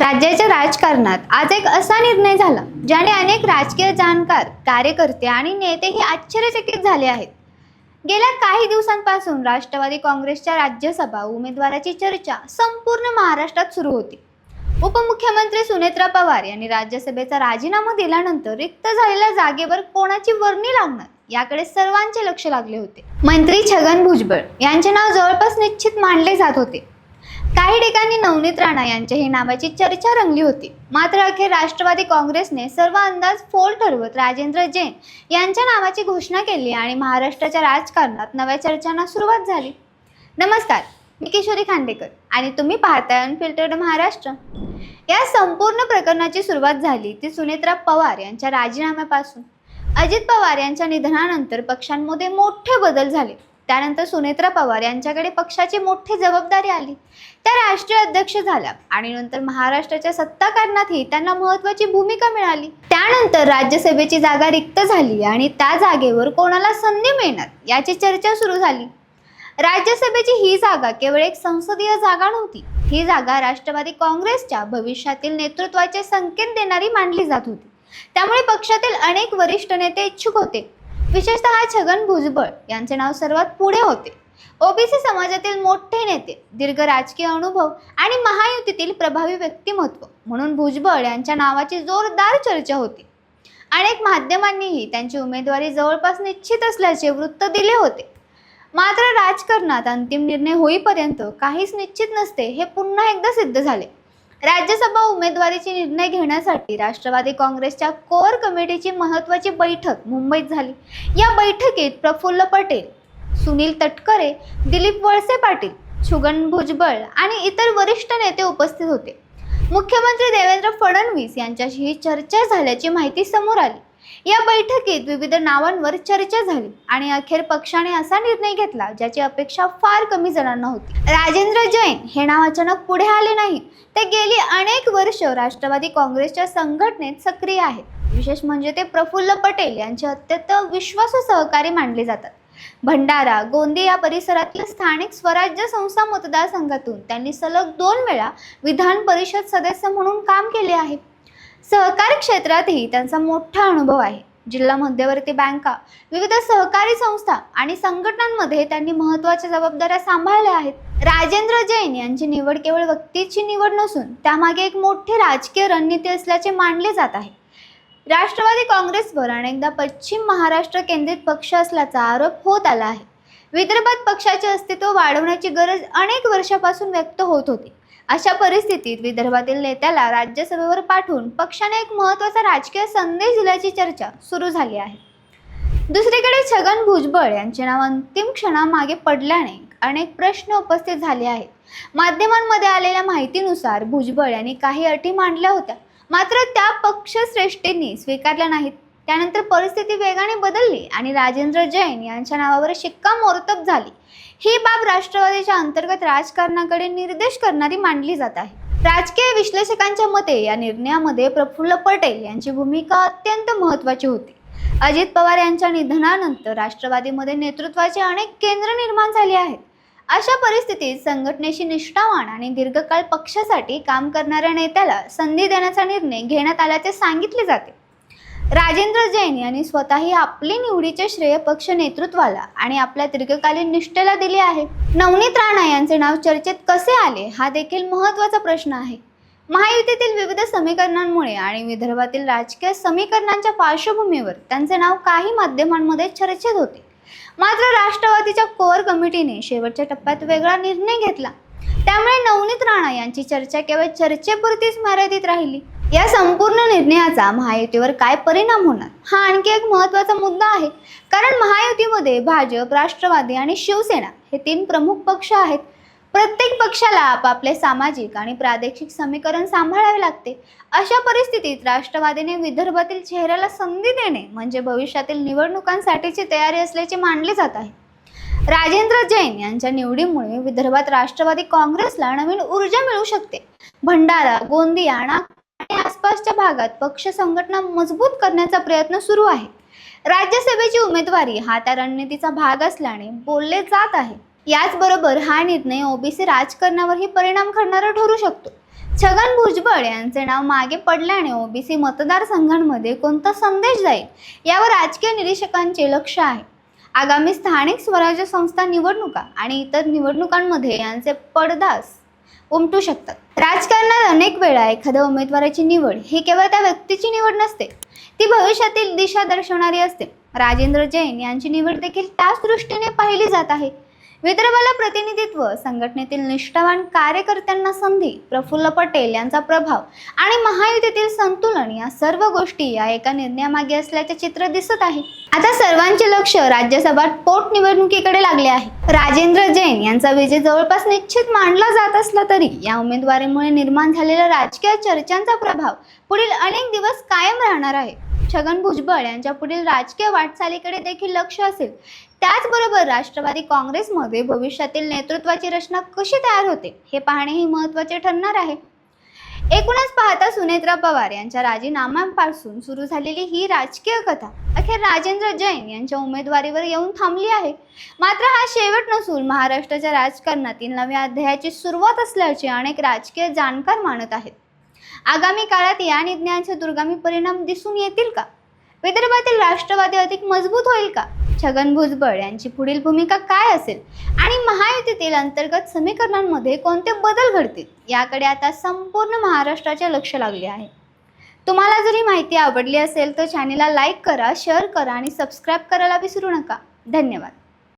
राज्याच्या राजकारणात आज एक असा निर्णय झाला ज्याने अनेक राजकीय जाणकार, कार्यकर्ते आणि नेतेही आश्चर्यचकित झाले आहेत. गेल्या काही दिवसांपासून राष्ट्रवादी काँग्रेसच्या राज्यसभा उमेदवाराची चर्चा संपूर्ण महाराष्ट्रात सुरू होती. उपमुख्यमंत्री सुनेत्रा पवार यांनी राज्यसभेचा राजीनामा दिल्यानंतर रिक्त झालेल्या जागेवर कोणाची वर्णी लागणार याकडे सर्वांचे लक्ष लागले होते. मंत्री छगन भुजबळ यांचे नाव जवळपास निश्चित मानले जात होते. काही ठिकाणी नवनीत राणा यांच्या ही नावाची चर्चा रंगली होती. मात्र अखेर राष्ट्रवादी काँग्रेसने सर्व अंदाज फोल ठरवत राजेंद्र जैन यांच्या नावाची घोषणा केली आणि महाराष्ट्राच्या राजकारणात नव्या चर्चांना सुरुवात झाली. नमस्कार, मी किशोरी खांडेकर आणि तुम्ही पाहताय अनफिल्टर्ड महाराष्ट्र. या संपूर्ण प्रकरणाची सुरुवात झाली ती सुनेत्रा पवार यांच्या राजीनाम्यापासून. अजित पवार यांच्या निधनानंतर पक्षांमध्ये मोठे बदल झाले. त्यानंतर सुनेत्रा पवार यांच्याकडे पक्षाची मोठी जबाबदारी आली. त्या राष्ट्रीय अध्यक्ष झाल्या आणि नंतर महाराष्ट्राच्या सत्ताकारणातही त्यांना महत्त्वाची भूमिका मिळाली. त्यानंतर राज्यसभेची जागा रिक्त झाली आणि त्या जागेवर कोणाला संधी मिळणार याची चर्चा सुरू झाली. राज्यसभेची ही जागा केवळ एक संसदीय जागा नव्हती. ही जागा राष्ट्रवादी काँग्रेसच्या भविष्यातील नेतृत्वाचे संकेत देणारी मानली जात होती. त्यामुळे पक्षातील अनेक वरिष्ठ नेते इच्छुक होते. विशेषतः छगन भुजबळ यांचे नाव सर्वात पुढे होते. ओबीसी समाजातील मोठे नेते, दीर्घ राजकीय अनुभव आणि महायुतीतील प्रभावी व्यक्तिमत्व म्हणून भुजबळ यांच्या नावाची जोरदार चर्चा होती. अनेक माध्यमांनीही त्यांची उमेदवारी जवळपास निश्चित असल्याचे वृत्त दिले होते. मात्र राजकारणात अंतिम निर्णय होईपर्यंत काहीच निश्चित नसते हे पुन्हा एकदा सिद्ध झाले. राज्यसभा उमेदवारीची निर्णय घेण्यासाठी राष्ट्रवादी काँग्रेसच्या कोअर कमिटीची महत्त्वाची बैठक मुंबईत झाली. या बैठकीत प्रफुल्ल पटेल, सुनील तटकरे, दिलीप वळसे पाटील, छगन भुजबळ आणि इतर वरिष्ठ नेते उपस्थित होते. मुख्यमंत्री देवेंद्र फडणवीस यांच्याशी ही चर्चा झाल्याची माहिती समोर आली. या बैठकीत विविध नावांवर चर्चा झाली आणि अखेर पक्षाने असा निर्णय घेतला ज्याची अपेक्षा फार कमी जणांना होती. राजेंद्र जैन हे नाव अचानक पुढे आले नाही. ते गेली अनेक वर्ष राष्ट्रवादी काँग्रेसच्या संघटनेत सक्रिय आहेत. विशेष म्हणजे ते प्रफुल्ल पटेल यांचे अत्यंत विश्वासू सहकारी मानले जातात. भंडारा, गोंदिया या परिसरातील स्थानिक स्वराज्य संस्था मतदारसंघातून त्यांनी सलग 2 वेळा विधान परिषद सदस्य म्हणून काम केले आहे. सहकारी क्षेत्रातही त्यांचा मोठा अनुभव आहे. जिल्हा मध्यवर्ती बँका, विविध सहकारी संस्था आणि संघटनांमध्ये त्यांनी महत्त्वाच्या जबाबदाऱ्या सांभाळल्या आहेत. राजेंद्र जैन यांची निवड केवळ व्यक्तीची निवड नसून त्यामागे एक मोठी राजकीय रणनीती असल्याचे मानले जात आहे. राष्ट्रवादी काँग्रेसवर अनेकदा पश्चिम महाराष्ट्र केंद्रित पक्ष असल्याचा आरोप होत आला आहे. विदर्भात पक्षाचे अस्तित्व वाढवण्याची गरज अनेक वर्षापासून व्यक्त होत होती. अशा परिस्थितीत विदर्भातील नेत्याला राज्यसभेवर पाठवून पक्षाने एक महत्त्वाचा राजकीय संदेश दिल्याची चर्चा सुरू झाली आहे. दुसरीकडे छगन भुजबळ यांचे नाव अंतिम क्षणामागे पडल्याने अनेक प्रश्न उपस्थित झाले आहेत. माध्यमांमध्ये आलेल्या माहितीनुसार भुजबळ यांनी काही अटी मांडल्या होत्या, मात्र त्या पक्षश्रेष्ठींनी स्वीकारल्या नाहीत. त्यानंतर परिस्थिती वेगाने बदलली आणि राजेंद्र जैन यांच्या नावावर शिक्कामोर्तब झाली. ही बाब राष्ट्रवादीच्या अंतर्गत राजकारणाकडे निर्देश करणारी मानली जात आहे. राजकीय विश्लेषकांच्या मते या निर्णयामध्ये प्रफुल्ल पटेल यांची भूमिका अत्यंत महत्त्वाची होती. अजित पवार यांच्या निधनानंतर राष्ट्रवादीमध्ये नेतृत्वाचे अनेक केंद्र निर्माण झाले आहेत. अशा परिस्थितीत संघटनेशी निष्ठावान आणि दीर्घकाळ पक्षासाठी काम करणाऱ्या नेत्याला संधी देण्याचा निर्णय घेण्यात आल्याचे सांगितले जाते. राजेंद्र जैन यांनी स्वतःही आपली निवडीचे श्रेय पक्ष नेतृत्वाला आणि आपल्या दीर्घकालीन निष्ठेला दिले आहे. नवनीत राणा यांचे नाव चर्चेत कसे आले हा देखील महत्त्वाचा प्रश्न आहे. महायुतीतील विविध समीकरणांमुळे आणि विदर्भातील राजकीय समीकरणांच्या पार्श्वभूमीवर त्यांचे नाव काही माध्यमांमध्ये चर्चेत होते. मात्र राष्ट्रवादीच्या कोअर कमिटीने शेवटच्या टप्प्यात वेगळा निर्णय घेतला. त्यामुळे नवनीत राणा यांची चर्चा केवळ चर्चेपुरतीच मर्यादित राहिली. या संपूर्ण निर्णयाचा महायुतीवर काय परिणाम होणार हा आणखी एक महत्त्वाचा मुद्दा आहे. कारण महायुतीमध्ये भाजप, राष्ट्रवादी आणि शिवसेना हे 3 प्रमुख पक्ष आहेत. प्रत्येक पक्षाला आपापले सामाजिक आणि प्रादेशिक समीकरण सांभाळावे लागते. अशा परिस्थितीत राष्ट्रवादीने विदर्भातील चेहऱ्याला संधी देणे म्हणजे भविष्यातील निवडणुकांसाठीची तयारी असल्याचे मानले जात आहे. राजेंद्र जैन यांच्या निवडीमुळे विदर्भात राष्ट्रवादी काँग्रेसला नवीन ऊर्जा मिळू शकते. भंडारा, गोंदिया आणि आसपासच्या भागात पक्ष संघटना मजबूत करण्याचा प्रयत्न सुरू आहे. राज्यसभेची उमेदवारी हा त्या रणनीतीचा भाग असल्याने बोलले जात आहे. याचबरोबर हा निर्णय ओबीसी राजकारणावरही परिणाम करणारा ठरू शकतो. छगन भुजबळ यांचे नाव मागे पडल्याने ओबीसी मतदारसंघांमध्ये कोणता संदेश जाईल यावर राजकीय निरीक्षकांचे लक्ष आहे. आगामी स्थानिक स्वराज्य संस्था निवडणुका आणि इतर निवडणुकांमध्ये यांचे पडदास उमटू शकतात. राजकारणात अनेक वेळा एखाद्या उमेदवाराची निवड ही केवळ त्या व्यक्तीची निवड नसते, ती भविष्यातील दिशा दर्शवणारी असते. राजेंद्र जैन यांची निवड देखील त्याच दृष्टीने पाहिली जात आहे. विदर्भाला प्रतिनिधित्व, संघटनेतील निष्ठावान कार्यकर्त्यांना संधी, प्रफुल्ल पटेल यांचा प्रभाव आणि महायुतीतील संतुलन या सर्व गोष्टी या एका निर्णयामागे असल्याचे चित्र दिसत आहे. आता सर्वांचे लक्ष राज्यसभा पोटनिवडणुकीकडे लागले आहे. राजेंद्र जैन यांचा विजय जवळपास निश्चित मानला जात असला तरी या उमेदवारीमुळे निर्माण झालेल्या राजकीय चर्चांचा प्रभाव पुढील अनेक दिवस कायम राहणार आहे. छगन भुजबळ यांच्या पुढील राजकीय वाटचालीकडे देखील लक्ष असेल. त्याचबरोबर राष्ट्रवादी काँग्रेसमध्ये भविष्यातील नेतृत्वाची रचना कशी तयार होते हे पाहणेही महत्त्वाचे ठरणार आहे. एकूणच पाहता सुनेत्रा पवार यांच्या राजीनाम्यापासून सुरू झालेली ही राजकीय कथा अखेर राजेंद्र जैन यांच्या उमेदवारीवर येऊन थांबली आहे. मात्र हा शेवट नसून महाराष्ट्राच्या राजकारणातील नव्या अध्यायाची सुरुवात असल्याचे अनेक राजकीय जाणकार मानत आहेत. आगामी काळात या निर्णयाचे दूरगामी परिणाम दिसून येतील का? विदर्भातील राष्ट्रवादी अधिक मजबूत होईल का? छगन भुजबळ यांची पुढील भूमिका काय असेल आणि महायुतीतील अंतर्गत समीकरणांमध्ये कोणते बदल घडतील याकडे आता संपूर्ण महाराष्ट्राचे लक्ष लागले आहे. तुम्हाला जर ही माहिती आवडली असेल तर चॅनेलला लाईक करा, शेअर करा आणि सबस्क्राईब करायला विसरू नका. धन्यवाद.